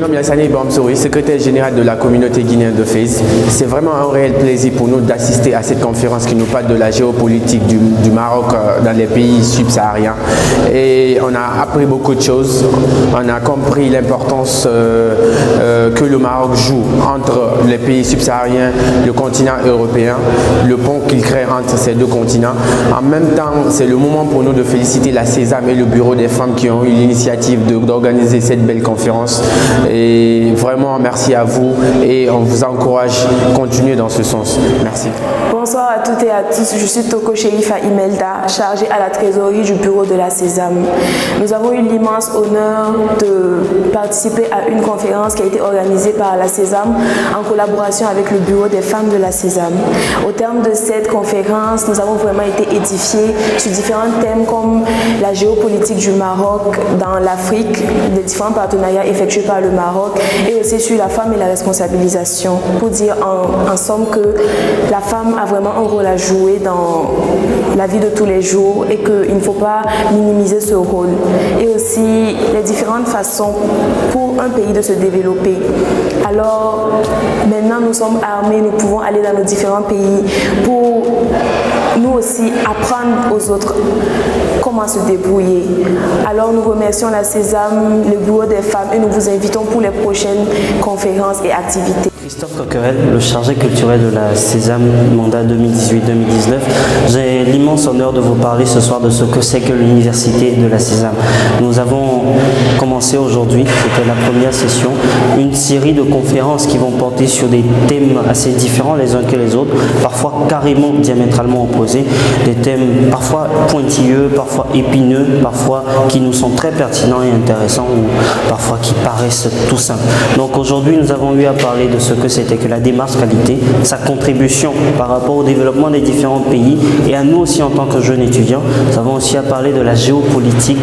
nomme Yassani Bamsouri, secrétaire général de la communauté guinéenne de FAISE. C'est vraiment un réel plaisir pour nous d'assister à cette conférence qui nous parle de la géopolitique du Maroc dans les pays subsahariens. Et on a appris beaucoup de choses. On a compris l'importance que le Maroc joue entre les pays subsahariens, le continent européen, le pont qu'il crée entre ces deux continents. En même temps, c'est le moment pour nous de féliciter la Sésame et le Bureau des femmes qui ont eu l'initiative d'organiser cette belle conférence. Et vraiment, merci à vous et on vous encourage à continuer dans ce sens. Merci. Bonsoir à toutes et à tous, je suis Toko Sherifa Imelda, chargée à la trésorerie du bureau de la Sésame. Nous avons eu l'immense honneur de participer à une conférence qui a été organisée par la Sésame en collaboration avec le bureau des femmes de la Sésame. Au terme de cette conférence, nous avons vraiment été édifiés sur différents thèmes comme la géopolitique du Maroc dans l'Afrique, les différents partenariats effectués par le Maroc et aussi sur la femme et la responsabilisation, pour dire en somme que la femme a vraiment un rôle à jouer dans la vie de tous les jours et qu'il ne faut pas minimiser ce rôle. Et aussi les différentes façons pour un pays de se développer. Alors maintenant nous sommes armés, nous pouvons aller dans nos différents pays pour nous aussi apprendre aux autres comment se débrouiller. Alors nous remercions la Sésame, le bureau des femmes et nous vous invitons pour les prochaines conférences et activités. Christophe Coquerel, le chargé culturel de la Sésame, mandat 2018-2019. J'ai l'immense honneur de vous parler ce soir de ce que c'est que l'université de la Sésame. Nous avons commencé aujourd'hui, c'était la première session, une série de conférences qui vont porter sur des thèmes assez différents les uns que les autres, parfois carrément diamétralement opposés, des thèmes parfois pointilleux, parfois épineux, parfois qui nous sont très pertinents et intéressants ou parfois qui paraissent tout simples. Donc aujourd'hui nous avons eu à parler de ce que c'était que la démarche qualité, sa contribution par rapport au développement des différents pays et à nous aussi en tant que jeunes étudiants. Nous avons aussi à parler de la géopolitique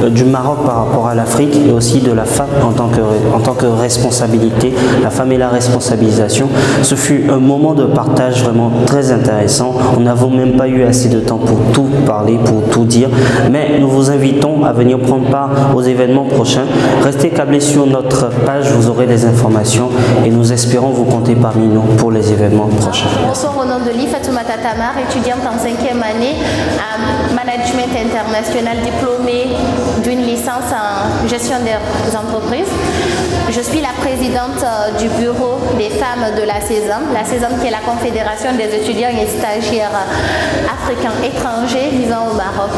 du Maroc par rapport à l'Afrique et aussi de la femme en tant que responsabilité, la femme et la responsabilisation. Ce fut un moment de partage vraiment très intéressant. Nous n'avons même pas eu assez de temps pour tout parler, pour tout dire, mais nous vous invitons à venir prendre part aux événements prochains. Restez câblés sur notre page, vous aurez les informations et nous espérons vous compter parmi nous pour les événements prochains. Bonsoir, au nom de Fatoumata Tamar, étudiante en 5e année à Management International, diplômée d'une licence en gestion des entreprises. Je suis la présidente du bureau des femmes de la Sésame qui est la confédération des étudiants et stagiaires africains étrangers vivant au Maroc.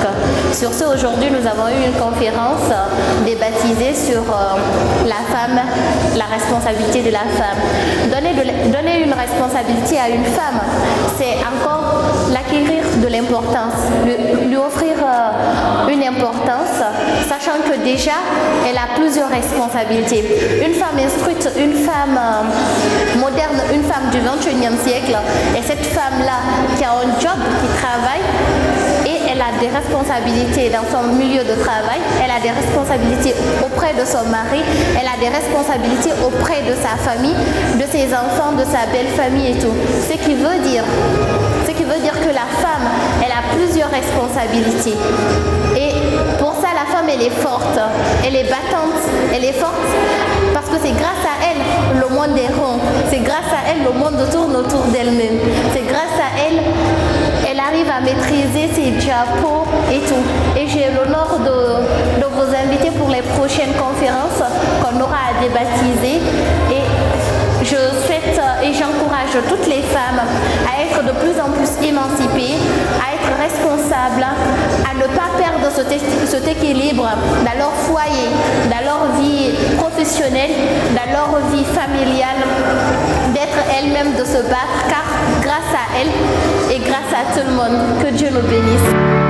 Sur ce, aujourd'hui, nous avons eu une conférence débaptisée sur la femme, la responsabilité de la femme. Donner une responsabilité à une femme, c'est encore l'acquérir de l'importance, lui offrir une importance, sachant que déjà, elle a plusieurs responsabilités. Une femme instruite, une femme moderne, une femme du 21e siècle, et cette femme-là qui a un job, qui travaille, et elle a des responsabilités dans son milieu de travail, elle a des responsabilités auprès de son mari, elle a des responsabilités auprès de sa famille, de ses enfants, de sa belle famille et tout. Ce qui veut dire que la femme, elle a plusieurs responsabilités. Et pour ça, la femme, elle est forte, elle est battante, elle est forte parce que c'est grâce à elle le monde est rond, c'est grâce à elle le monde tourne autour d'elle-même, c'est grâce à elle elle arrive à maîtriser ses diapos et tout. Et j'ai l'honneur de vous inviter pour les prochaines conférences qu'on aura à débaptiser. Et je souhaite et j'encourage toutes les femmes à être de plus en plus émancipées, à être responsables, à ne pas perdre cet équilibre dans leur foyer, dans leur vie professionnelle, dans leur vie familiale, d'être elles-mêmes, de se battre, car grâce à elles et grâce à tout le monde, que Dieu nous bénisse.